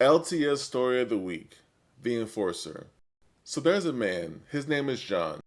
LTS Story of the Week, The Enforcer. So there's a man, his name is John.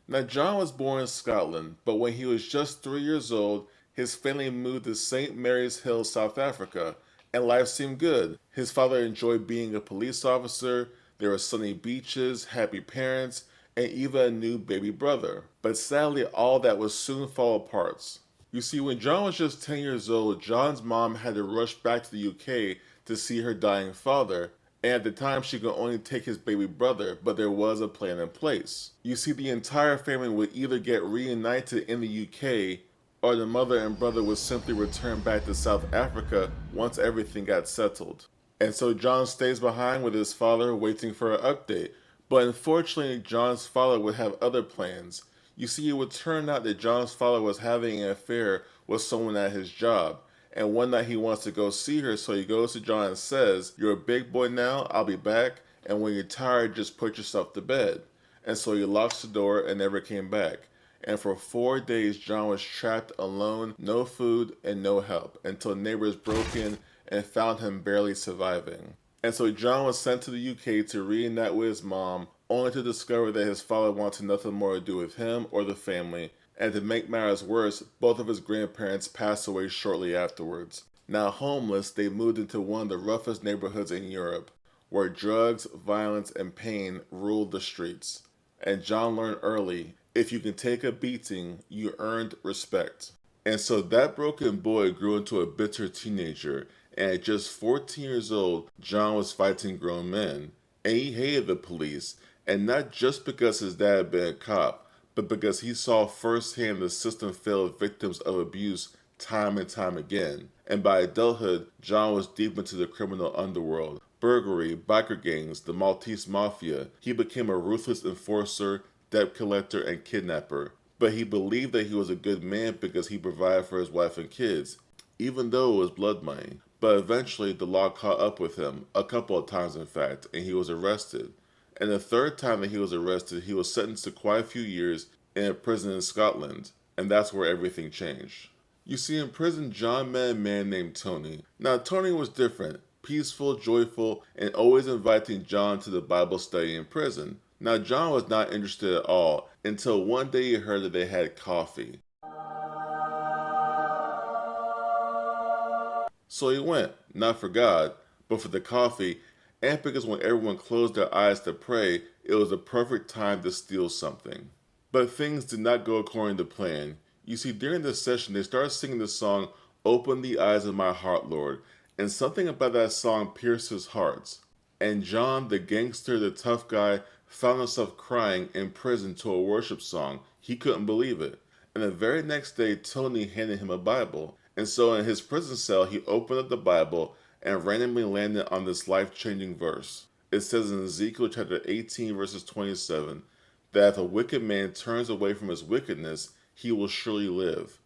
Now John was born in Scotland, but when he was just 3 years old, his family moved to St. Mary's Hill, South Africa, and life seemed good. His father enjoyed being a police officer, there were sunny beaches, happy parents, and even a new baby brother. But sadly, all that would soon fall apart. You see, when John was just 10 years old, John's mom had to rush back to the UK to see her dying father, and at the time she could only take his baby brother, but there was a plan in place. You see, the entire family would either get reunited in the UK, or the mother and brother would simply return back to South Africa once everything got settled. And so John stays behind with his father waiting for an update, but unfortunately John's father would have other plans. You see, it would turn out that John's father was having an affair with someone at his job, and one night he wants to go see her, so he goes to John and says, "You're a big boy now, I'll be back, and when you're tired, just put yourself to bed." And so he locks the door and never came back. And for 4 days, John was trapped alone, no food, and no help, until neighbors broke in and found him barely surviving. And so John was sent to the UK to reunite with his mom, only to discover that his father wanted nothing more to do with him or the family, and to make matters worse, both of his grandparents passed away shortly afterwards. Now homeless, they moved into one of the roughest neighborhoods in Europe, where drugs, violence, and pain ruled the streets. And John learned early, if you can take a beating, you earned respect. And so that broken boy grew into a bitter teenager, and at just 14 years old, John was fighting grown men. And he hated the police, and not just because his dad had been a cop, but because he saw firsthand the system fail victims of abuse time and time again. And by adulthood, John was deep into the criminal underworld. Burglary, biker gangs, the Maltese Mafia. He became a ruthless enforcer, debt collector, and kidnapper. But he believed that he was a good man because he provided for his wife and kids, even though it was blood money. But eventually the law caught up with him, a couple of times in fact, and he was arrested. And the third time that he was arrested, he was sentenced to quite a few years in a prison in Scotland, and that's where everything changed. You see, in prison, John met a man named Tony. Now, Tony was different, peaceful, joyful, and always inviting John to the Bible study in prison. Now, John was not interested at all until one day he heard that they had coffee. So he went, not for God, but for the coffee, and because when everyone closed their eyes to pray, it was the perfect time to steal something. But things did not go according to plan. You see, during this session, they started singing the song, "Open the Eyes of My Heart, Lord," and something about that song pierced his heart. And John, the gangster, the tough guy, found himself crying in prison to a worship song. He couldn't believe it. And the very next day, Tony handed him a Bible. And so in his prison cell, he opened up the Bible and randomly landed on this life-changing verse. It says in Ezekiel chapter 18, verses 27, that if a wicked man turns away from his wickedness, he will surely live.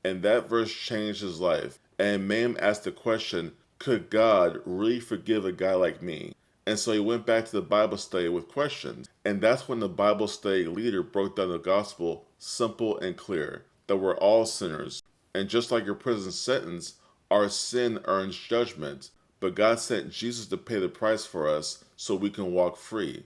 And that verse changed his life. And it made him ask the question, could God really forgive a guy like me? And so he went back to the Bible study with questions. And that's when the Bible study leader broke down the gospel simple and clear, that we're all sinners. And just like your prison sentence, our sin earns judgment. But God sent Jesus to pay the price for us so we can walk free.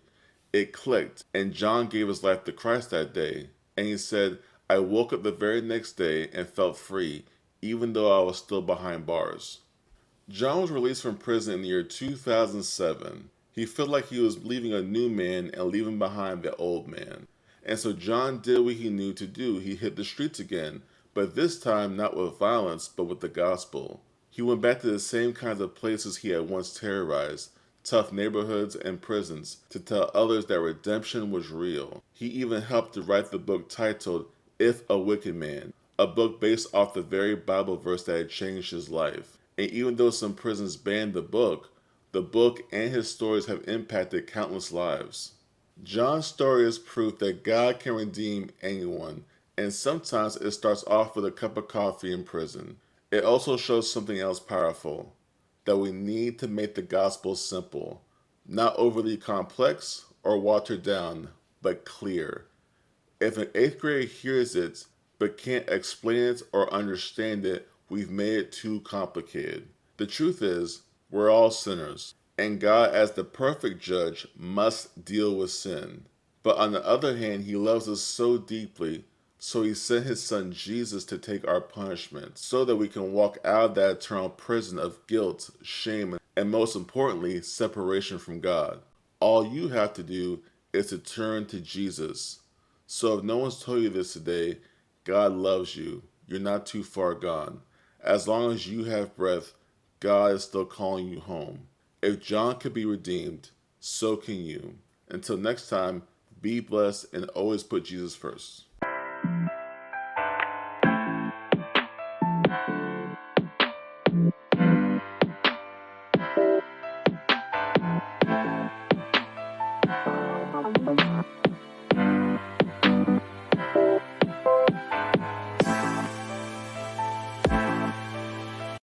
It clicked, and John gave his life to Christ that day. And he said, I woke up the very next day and felt free, even though I was still behind bars. John was released from prison in the year 2007. He felt like he was leaving a new man and leaving behind the old man. And so John did what he knew to do. He hit the streets again, but this time not with violence, but with the gospel. He went back to the same kinds of places he had once terrorized, tough neighborhoods and prisons, to tell others that redemption was real. He even helped to write the book titled If a Wicked Man, a book based off the very Bible verse that had changed his life. And even though some prisons banned the book and his stories have impacted countless lives. John's story is proof that God can redeem anyone, and sometimes it starts off with a cup of coffee in prison. It also shows something else powerful, that we need to make the gospel simple, not overly complex or watered down, but clear. If an 8th grader hears it but can't explain it or understand it, we've made it too complicated. The truth is, We're all sinners, and God, as the perfect judge, must deal with sin. But on the other hand, He loves us so deeply, so He sent His Son Jesus to take our punishment, so that we can walk out of that eternal prison of guilt, shame, and most importantly, separation from God. All you have to do is to turn to Jesus. So if no one's told you this today, God loves you. You're not too far gone. As long as you have breath, God is still calling you home. If John could be redeemed, so can you. Until next time, be blessed and always put Jesus first.